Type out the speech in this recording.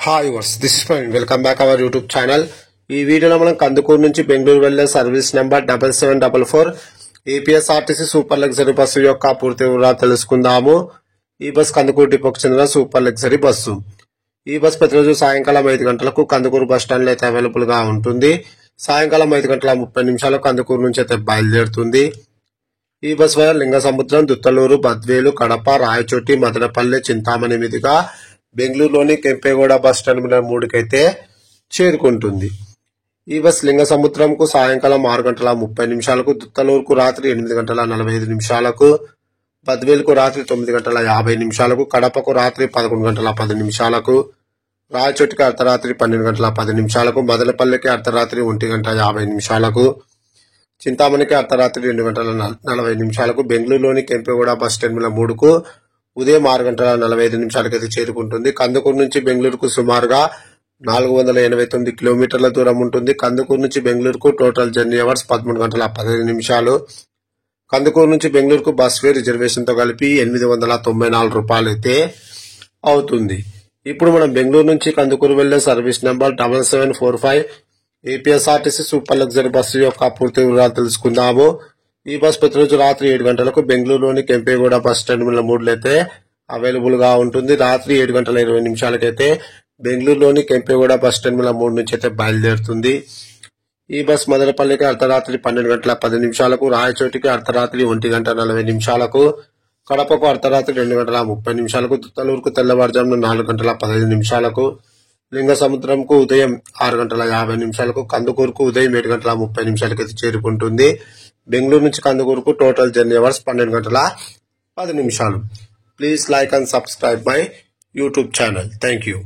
Hi viewers this is fine welcome back our YouTube channel. ఈ వీడియోలో మనం కందుకూరు నుంచి బెంగళూరు వెళ్లే service number 7744 APSRTC super luxury bus యొక్క పూర్తి వివరాలు తెలుసుకుందాము. ఈ బస్ కందుకూరు డిపోకు చెందిన సూపర్ లగ్జరీ బస్సు. ఈ బస్ ప్రతిరోజు సాయంకాలం 5 గంటలకు కందుకూరు బస్ స్టాండ్ లో అయితే అవైలబుల్ గా ఉంటుంది. సాయంకాలం 5:30 కందుకూరు నుంచి అయితే బయలుదేరుతుంది. ఈ బస్ వల్ల లింగసముద్రం, దుత్తలూరు, బద్వేలు, కడప, రాయచోటి, మదనపల్లి, చింతామణి మీదుగా బెంగళూరులోని కెంపేగౌడ బస్ టెర్మినల్ 3 కైతే చేరుకుంటుంది. ఈ బస్ లింగసముద్రంకు సాయంకాలం 6:30, దుత్తలూరుకు రాత్రి 8:45, బద్వేలుకు రాత్రి 9:50, కడపకు రాత్రి 11:10, రాయచోటికి అర్ధరాత్రి 12:10, మదనపల్లికి అర్ధరాత్రి 1:50, చింతామణికి అర్ధరాత్రి 2:40, బెంగళూరులోని కెంపేగౌడ బస్ టెర్మినల్ 3కు ఉదయం 6:45 అయితే చేరుకుంటుంది. కందుకూరు నుంచి బెంగళూరుకు సుమారుగా 489 కిలోమీటర్ల దూరం ఉంటుంది. కందుకూరు నుంచి బెంగళూరుకు టోటల్ జర్నీ అవర్స్ 13:15. కందుకూరు నుంచి బెంగళూరుకు బస్ ఫేర్ రిజర్వేషన్ తో కలిపి 894 రూపాయలు అయితే అవుతుంది. ఇప్పుడు మనం బెంగళూరు నుంచి కందుకూరు వెళ్లే service number 7745 APSRTC super luxury bus యొక్క పూర్తి వివరాలు తెలుసుకుందాము. ఈ బస్ ప్రతిరోజు రాత్రి 7 గంటలకు బెంగళూరులోని కెంపేగౌడ బస్ టెర్మినల్ 3 అయితే అవైలబుల్ గా ఉంటుంది. రాత్రి 7:20 అయితే బెంగళూరులోని కెంపేగౌడ బస్ టెర్మినల్ 3 నుంచి అయితే బయలుదేరుతుంది. ఈ బస్ మదనపల్లికి అర్ధరాత్రి 12:10, రాయచోటికి అర్ధరాత్రి 1:40, కడపకు అర్ధరాత్రి 2:30, దుత్తలూరుకు తెల్లవారుజామున 4:15, లింగసముద్రంకు ఉదయం 6:50, కందుకూరుకు ఉదయం 7:30 అయితే చేరుకుంటుంది. బెంగళూరు నుంచి కందుకూరుకు total journey hours 12:10. Please like and subscribe my YouTube channel. Thank you.